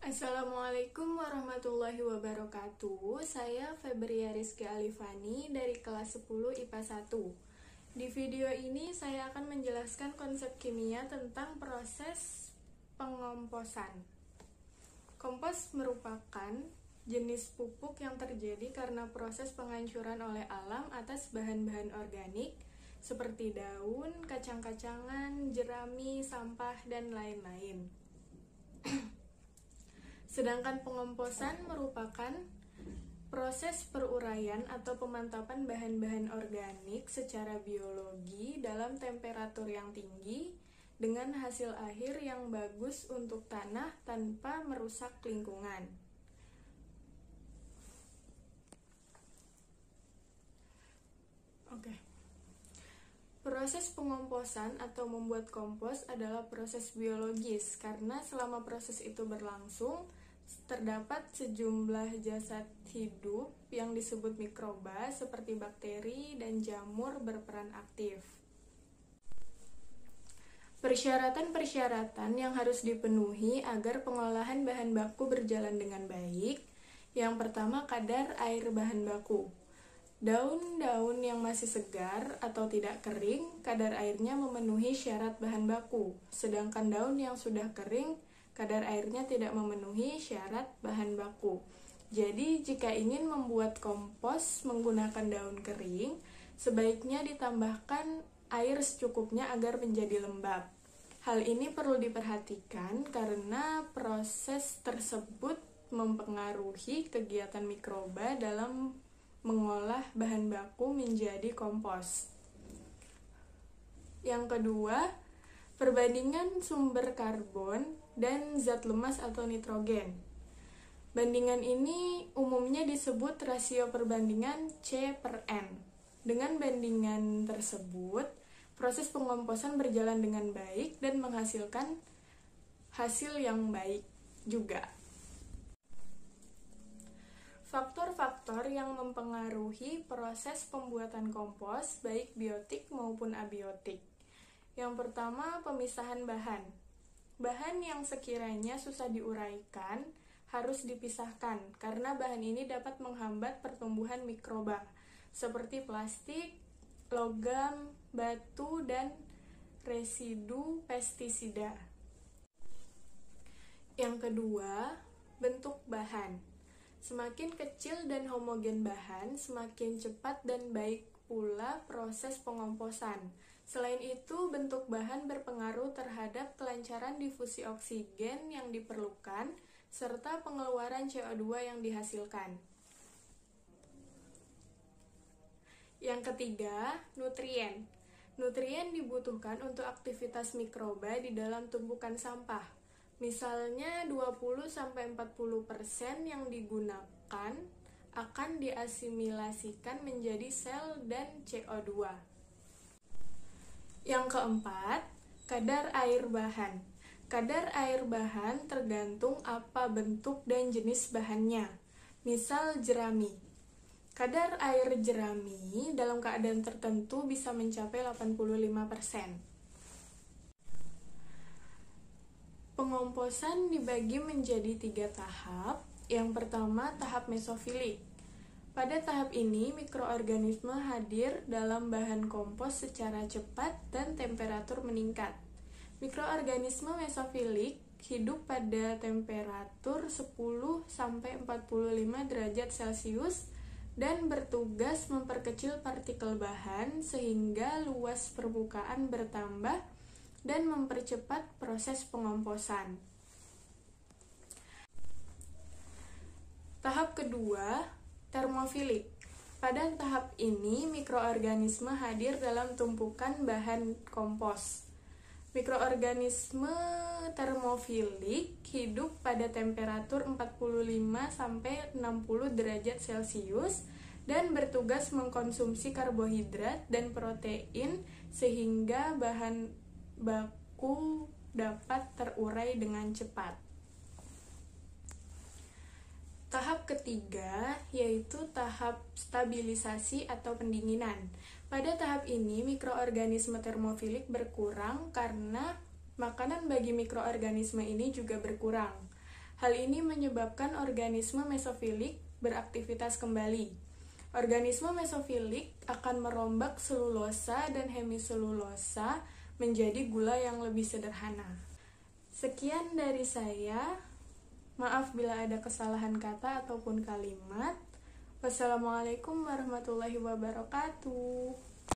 Assalamualaikum warahmatullahi wabarakatuh. Saya Febria Rizky Alifani dari kelas 10 IPA 1. Di video ini saya akan menjelaskan konsep kimia tentang proses pengomposan. Kompos merupakan jenis pupuk yang terjadi karena proses penghancuran oleh alam atas bahan-bahan organik seperti daun, kacang-kacangan, jerami, sampah, dan lain-lain. Sedangkan pengomposan merupakan proses peruraian atau pemantapan bahan-bahan organik secara biologi dalam temperatur yang tinggi dengan hasil akhir yang bagus untuk tanah tanpa merusak lingkungan. Proses pengomposan atau membuat kompos adalah proses biologis karena selama proses itu berlangsung terdapat sejumlah jasad hidup yang disebut mikroba seperti bakteri dan jamur berperan aktif. Persyaratan-persyaratan yang harus dipenuhi agar pengolahan bahan baku berjalan dengan baik. Yang pertama, kadar air bahan baku. Daun-daun yang masih segar atau tidak kering, kadar airnya memenuhi syarat bahan baku. Sedangkan daun yang sudah kering, kadar airnya tidak memenuhi syarat bahan baku. Jadi, jika ingin membuat kompos menggunakan daun kering, sebaiknya ditambahkan air secukupnya agar menjadi lembab. Hal ini perlu diperhatikan karena proses tersebut mempengaruhi kegiatan mikroba dalam mengolah bahan baku menjadi kompos. Yang kedua, perbandingan sumber karbon dan zat lemas atau nitrogen. Bandingan ini umumnya disebut rasio perbandingan C/N. Dengan bandingan tersebut, proses pengomposan berjalan dengan baik dan menghasilkan hasil yang baik juga. Faktor-faktor yang mempengaruhi proses pembuatan kompos baik biotik maupun abiotik. Yang pertama, pemisahan bahan. Bahan yang sekiranya susah diuraikan harus dipisahkan karena bahan ini dapat menghambat pertumbuhan mikroba seperti plastik, logam, batu, dan residu pestisida. Yang kedua, bentuk bahan. Semakin kecil dan homogen bahan, semakin cepat dan baik pula proses pengomposan. Selain itu, bentuk bahan berpengaruh terhadap kelancaran difusi oksigen yang diperlukan, serta pengeluaran CO2 yang dihasilkan. Yang ketiga, nutrien. Nutrien dibutuhkan untuk aktivitas mikroba di dalam tumpukan sampah. Misalnya 20-40% yang digunakan akan diasimilasikan menjadi sel dan CO2. Yang keempat, kadar air bahan. Kadar air bahan tergantung apa bentuk dan jenis bahannya. Misal jerami. Kadar air jerami dalam keadaan tertentu bisa mencapai 85%. Pengomposan dibagi menjadi 3 tahap. Yang pertama, tahap mesofilik. Pada tahap ini, mikroorganisme hadir dalam bahan kompos secara cepat dan temperatur meningkat. Mikroorganisme mesofilik hidup pada temperatur 10-45 derajat Celcius dan bertugas memperkecil partikel bahan sehingga luas permukaan bertambah dan mempercepat proses pengomposan. Tahap kedua, termofilik. Pada tahap ini, mikroorganisme hadir dalam tumpukan bahan kompos. Mikroorganisme termofilik hidup pada temperatur 45-60 derajat Celcius dan bertugas mengkonsumsi karbohidrat dan protein sehingga bahan baku dapat terurai dengan cepat. Tahap ketiga yaitu tahap stabilisasi atau pendinginan. Pada tahap ini mikroorganisme termofilik berkurang karena makanan bagi mikroorganisme ini juga berkurang. Hal ini menyebabkan organisme mesofilik beraktivitas kembali. Organisme mesofilik akan merombak selulosa dan hemiselulosa menjadi gula yang lebih sederhana. Sekian dari saya. Maaf bila ada kesalahan kata ataupun kalimat. Wassalamualaikum warahmatullahi wabarakatuh.